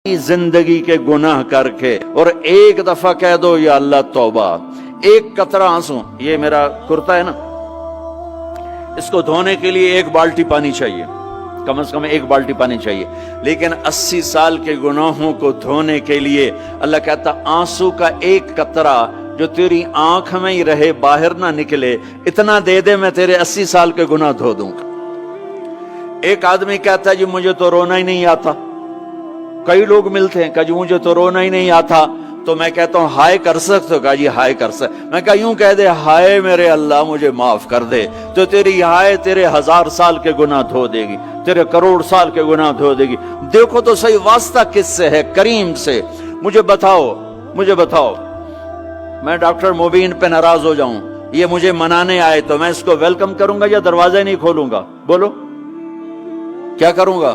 जिंदगी के गुनाह करके और एक दफा कह दो या अल्लाह तौबा, एक कतरा आंसू, ये मेरा कुर्ता है ना, इसको धोने के लिए एक बाल्टी पानी चाहिए, कम से कम एक बाल्टी पानी चाहिए, लेकिन 80 साल के गुनाहों को धोने के लिए अल्लाह कहता आंसू का एक कतरा जो तेरी आंख में ही रहे, बाहर ना निकले, इतना दे दे मैं तेरे 80 साल के गुनाह धो दूंगा। एक आदमी कहता है जी मुझे तो रोना ही नहीं आता। कई लोग मिलते हैं, कहा जी मुझे तो रोना ही नहीं आता, तो मैं कहता हूं हाय कर सकते हो? कहा जी हाय कर सकते। मैं कहा यूं कह दे, हाय मेरे अल्लाह मुझे माफ कर दे, तो तेरी हाय तेरे 1000 साल के गुनाह धो देगी, तेरे करोड़ साल के गुनाह धो देगी। देखो तो सही वास्ता किससे है? करीम से। मुझे बताओ मैं डॉक्टर मुबीन पे नाराज हो जाऊं, ये मुझे मनाने आए, तो मैं इसको वेलकम करूंगा या दरवाजा नहीं खोलूंगा? बोलो क्या करूंगा?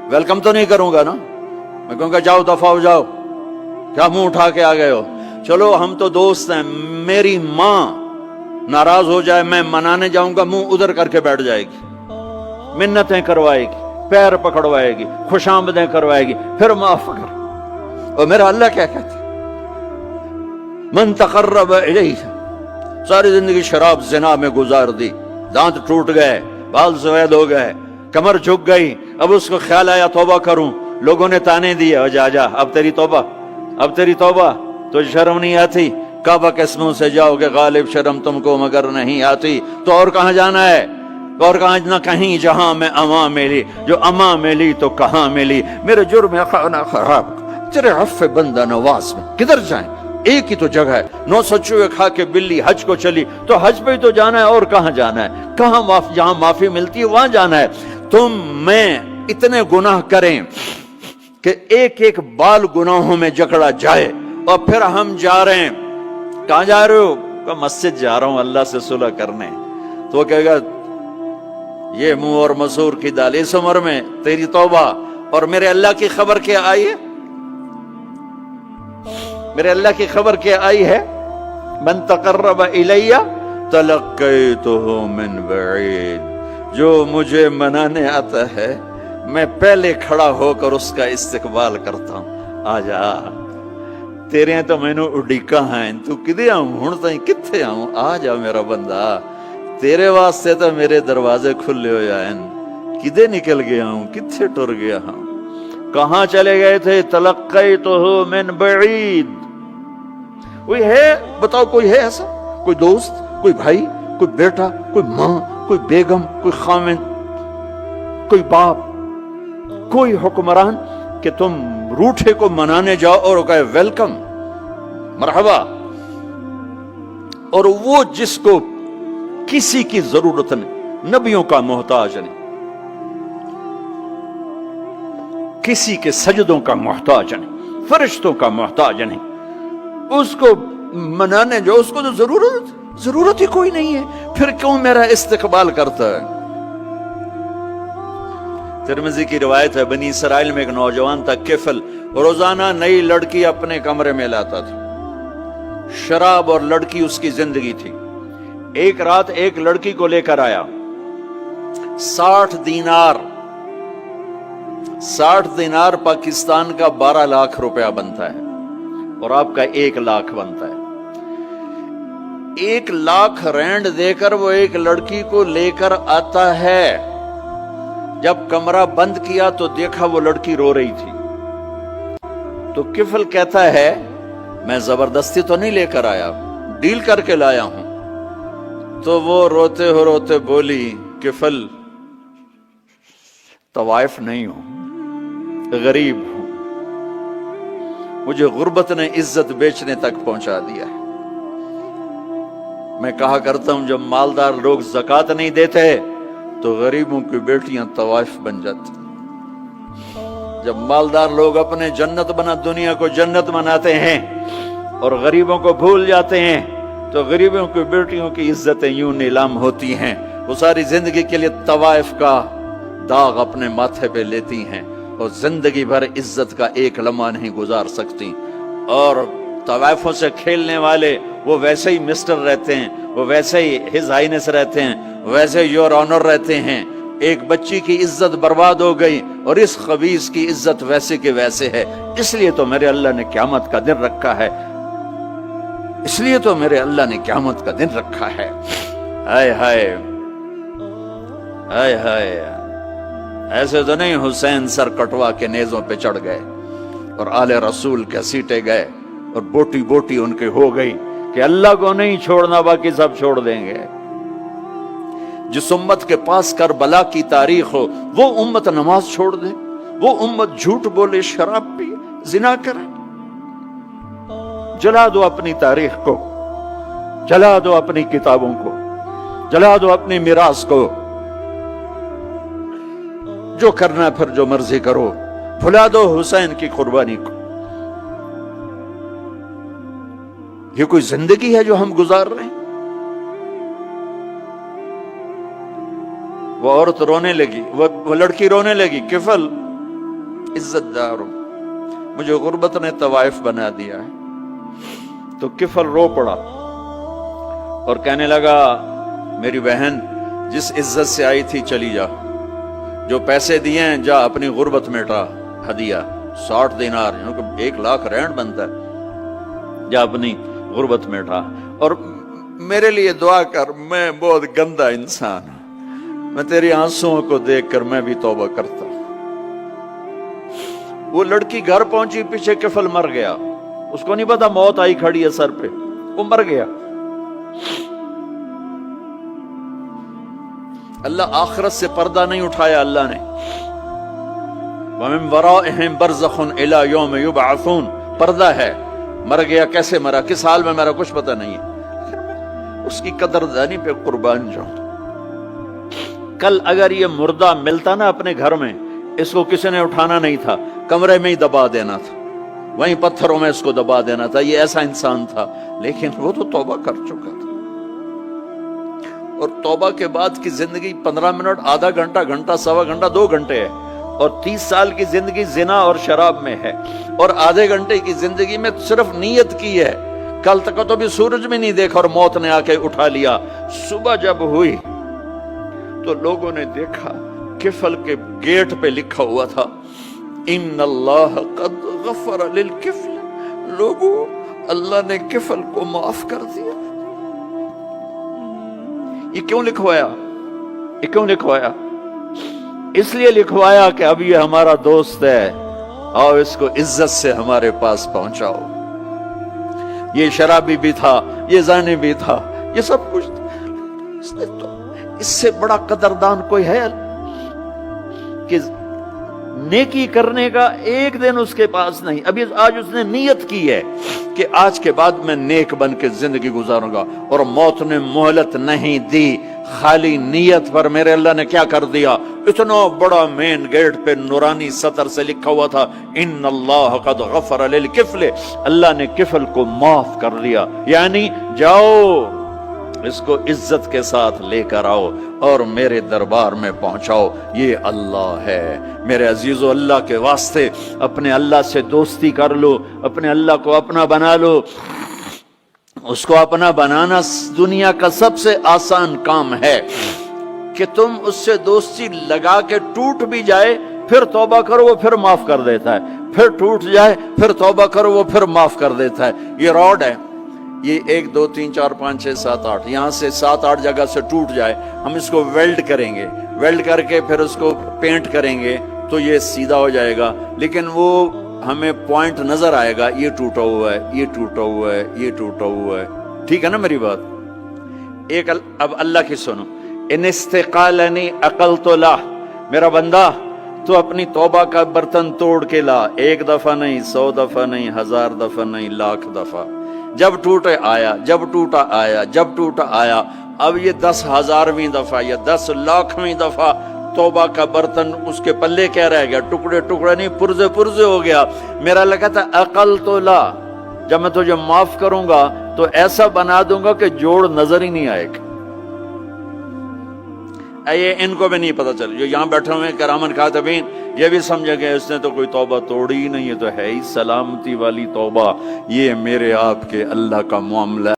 वेलकम तो नहीं करूंगा ना, मैं कहूंगा जाओ दफा हो जाओ, क्या मुंह उठा के आ गए हो? चलो हम तो दोस्त हैं, मेरी मां नाराज हो जाए, मैं मनाने जाऊंगा, मुंह उधर करके बैठ जाएगी, मिन्नतें करवाएगी, पैर पकड़वाएगी, खुशामदें करवाएगी, फिर माफ कर। और मेरा अल्लाह क्या कहता है? मन तकर्रब इलैहि, सारी जिंदगी शराब जिना में गुजार दी, दांत टूट गए, बाल सफेद हो गए, कमर झुक गई, अब उसको ख्याल आया तौबा करूं, लोगों ने ताने दिए, जा अब तेरी तौबा, तो शर्म नहीं आती? काबा के मुंह से जाओगे गालिब, शर्म तुमको मगर नहीं आती, तो और कहां जाना है? और कहां ना कहीं जहां में अमा मिली, जो अमा मिली तो कहां मिली, मेरे जुर्म खाना खराब तेरे अफ़्फ़े बंदा नवाज में किधर जाएं? एक ही तो जगह है, 900 चूहे खा के बिल्ली हज को चली, तो हज पे ही तो जाना है, और कहां जाना है? कहां जहां माफी मिलती है वहां जाना है। तुम मैं इतने गुनाह करें कि एक एक बाल गुनाहों में जकड़ा जाए, और फिर हम जा रहे हैं, कहां जा रहे हो? मस्जिद जा रहा हूं अल्लाह से सुलह करने। तो वो कहेगा ये मुंह और मसूर की दाल, इस उम्र में तेरी तौबा, और मेरे अल्लाह की खबर क्या आई है? मेरे अल्लाह की खबर क्या आई है? मन तकर्रब इलैया तलक्कैतुहु मिन बईद, जो मुझे मनाने आता है मैं पहले खड़ा होकर उसका इस्तकबाल करता हूं। आजा तेरे तो मैनू उड़ीका है, तू किदे आऊं हुण ताई, किथे आऊं? आ जा मेरा बंदा, तेरे वास्ते तो मेरे दरवाजे खुले हो जाए, किदे निकल गया हूं, किथे टुर गया हूं, कहां चले गए थे? तलक्कैतुहु मिन बईद। कोई है? बताओ कोई है ऐसा? कोई दोस्त, कोई भाई, कोई बेटा, कोई मां, कोई बेगम, कोई खामिन, कोई बाप, कोई हुक्मरान कि तुम रूठे को मनाने जाओ और कहे वेलकम, मरहबा, और वो जिसको किसी की जरूरत नहीं, नबियों का मोहताज नहीं, किसी के सजदों का मोहताज नहीं, फरिश्तों का मोहताज नहीं, उसको मनाने जाओ, उसको तो जरूरत ही कोई नहीं है, फिर क्यों मेरा इस्तकबाल करता है? तिरमिज़ी की रिवायत है, बनी इसराइल में एक नौजवान था किफल, रोजाना नई लड़की अपने कमरे में लाता था, शराब और लड़की उसकी जिंदगी थी। एक रात एक लड़की को लेकर आया, 60 दिनार पाकिस्तान का 12 लाख रुपया बनता है, और आपका 1 लाख बनता है। 1 लाख रैंड देकर वो एक लड़की को लेकर आता है। जब कमरा बंद किया तो देखा वो लड़की रो रही थी, तो किफल कहता है मैं जबरदस्ती तो नहीं लेकर आया, डील करके लाया हूं। तो वो रोते बोली, किफल तवाइफ नहीं हूं, गरीब हूं, मुझे गुर्बत ने इज्जत बेचने तक पहुंचा दिया है। मैं कहा करता हूं जब मालदार लोग ज़कात नहीं देते तो गरीबों की बेटियां तवाइफ बन जाती। जब मालदार लोग अपने दुनिया को जन्नत बनाते हैं और गरीबों को भूल जाते हैं, तो गरीबों की बेटियों की इज्जतें यूं नीलाम होती हैं। वो सारी जिंदगी के लिए तवाइफ का दाग अपने माथे पे लेती हैं और जिंदगी भर इज्जत का एक लम्हा नहीं गुजार सकती। और तवाइफों से खेलने वाले वो वैसे ही मिस्टर रहते हैं, वो वैसे ही हिज हाइनेस रहते हैं, वैसे योर ऑनर रहते हैं, ایک بچی کی عزت برباد ہو گئی اور اس خبیث کی عزت ویسے کے ویسے ہے، اس لیے تو میرے اللہ نے قیامت کا دن رکھا ہے، اس لیے تو میرے اللہ نے قیامت کا دن رکھا ہے۔ ہائے ہائے ہائے ہائے، ایسے تو نہیں حسین سر کٹوا کے نیزوں پہ چڑھ گئے اور آل رسول کے سیٹے گئے اور بوٹی بوٹی ان کے ہو گئی کہ اللہ کو نہیں چھوڑنا باقی سب چھوڑ دیں گے۔ جس امت کے پاس کربلا کی تاریخ ہو وہ امت نماز چھوڑ دے، وہ امت جھوٹ بولے، شراب پی، زنا کرے۔ جلا دو اپنی تاریخ کو، جلا دو اپنی کتابوں کو، جلا دو اپنی میراث کو، جو کرنا ہے پھر جو مرضی کرو، بھلا دو حسین کی قربانی کو۔ یہ کوئی زندگی ہے جو ہم گزار رہے ہیں؟ وہ عورت رونے لگی، وہ لڑکی رونے لگی، کفل عزت دار ہوں، مجھے غربت نے طوائف بنا دیا ہے۔ تو کفل رو پڑا اور کہنے لگا میری بہن جس عزت سے آئی تھی چلی جا، جو پیسے دیے ہیں جا اپنی غربت مٹا، ہدیہ 60 دینار یعنی کہ 1 لاکھ رینڈ بنتا ہے، جا اپنی غربت مٹا اور میرے لیے دعا کر، میں بہت گندا انسان ہوں، میں تیری آنسوؤں کو دیکھ کر میں بھی توبہ کرتا ہوں۔ وہ لڑکی گھر پہنچی، پیچھے کفل مر گیا، اس کو نہیں پتا موت آئی کھڑی ہے سر پہ، وہ مر گیا۔ اللہ آخرت سے پردہ نہیں اٹھایا اللہ نے۔ وَمِن وَرَائِهِمْ بَرْزَخٌ إِلَى يَوْمِ يُبْعَثُونَ، پردہ ہے، مر گیا کیسے مرا، کس حال میں مرا کچھ پتہ نہیں ہے، اس کی قدردانی پہ قربان جاؤں۔ کل اگر یہ مردہ ملتا نا اپنے گھر میں، اس کو کسی نے اٹھانا نہیں تھا، کمرے میں ہی دبا دینا تھا، وہیں پتھروں میں اس کو دبا دینا تھا، یہ ایسا انسان تھا، لیکن وہ تو توبہ کر چکا تھا۔ اور توبہ کے بعد کی زندگی 15 منٹ، آدھا گھنٹہ، گھنٹہ، سوا گھنٹہ، 2 گھنٹے ہے، اور 30 سال کی زندگی زنا اور شراب میں ہے، اور آدھے گھنٹے کی زندگی میں صرف نیت کی ہے۔ کل تک تو بھی سورج میں نہیں دیکھا اور موت نے آ کے اٹھا لیا۔ صبح جب ہوئی تو لوگوں نے دیکھا کفل کے گیٹ پہ لکھا ہوا تھا ان اللہ قد غفر للکفل، لوگوں اللہ نے کفل کو معاف کر دیا۔ یہ کیوں لکھوایا؟ یہ کیوں لکھوایا؟ اس لیے لکھوایا کہ اب یہ ہمارا دوست ہے، آؤ اس کو عزت سے ہمارے پاس پہنچاؤ۔ یہ شرابی بھی تھا، یہ زانی بھی تھا، یہ سب کچھ تھا۔ اس سے بڑا قدردان کوئی ہے کہ نیکی کرنے کا ایک دن اس کے پاس نہیں؟ ابھی آج اس نے نیت کی ہے کہ آج کے بعد میں نیک بن کے زندگی گزاروں گا، اور موت نے مہلت نہیں دی۔ خالی نیت پر میرے اللہ نے کیا کر دیا، اتنا بڑا مین گیٹ پہ نورانی سطر سے لکھا ہوا تھا ان اللہ قد غفر للکفل، اللہ نے کفل کو معاف کر دیا۔ یعنی جاؤ اس کو عزت کے ساتھ لے کر آؤ اور میرے دربار میں پہنچاؤ، یہ اللہ ہے۔ میرے عزیزو، اللہ کے واسطے اپنے اللہ سے دوستی کر لو، اپنے اللہ کو اپنا بنا لو۔ اس کو اپنا بنانا دنیا کا سب سے آسان کام ہے کہ تم اس سے دوستی لگا کے ٹوٹ بھی جائے پھر توبہ کرو وہ پھر معاف کر دیتا ہے، پھر ٹوٹ جائے پھر توبہ کرو وہ پھر معاف کر دیتا ہے۔ یہ راڈ ہے، یہ 1 2 3 4 5 6 7 8 یہاں سے 7 8 جگہ سے ٹوٹ جائے، ہم اس کو ویلڈ کریں گے، ویلڈ کر کے پھر اس کو پینٹ کریں گے تو یہ سیدھا ہو جائے گا، لیکن وہ ہمیں پوائنٹ نظر آئے گا، یہ ٹوٹا ہوا ہے، یہ ٹوٹا ہوا ہے، یہ ٹوٹا ہوا ہے۔ ٹھیک ہے نا میری بات؟ ایک اب اللہ کی سنو، ان استقالنی عقلت لا، میرا بندہ تو اپنی توبہ کا برتن توڑ کے لا، 1 دفعہ نہیں، 100 دفعہ نہیں، 1000 دفعہ نہیں، 1,00,000 دفعہ۔ جب ٹوٹے آیا، جب ٹوٹا آیا، جب ٹوٹا آیا، اب یہ 10,000ویں دفعہ یا 10,00,000ویں دفعہ توبہ کا برتن اس کے پلے کیا رہ گیا؟ ٹکڑے ٹکڑے نہیں، پرزے پرزے ہو گیا۔ میرا لگا تھا عقل تو لا، جب میں تجھے معاف کروں گا تو ایسا بنا دوں گا کہ جوڑ نظر ہی نہیں آئے گا۔ یہ ان کو بھی نہیں پتا چل، جو یہاں بیٹھے ہوئے کرامن کاتبین یہ بھی سمجھے گئے اس نے تو کوئی توبہ توڑی ہی نہیں، ہے تو ہے ہی سلامتی والی توبہ۔ یہ میرے آپ کے اللہ کا معاملہ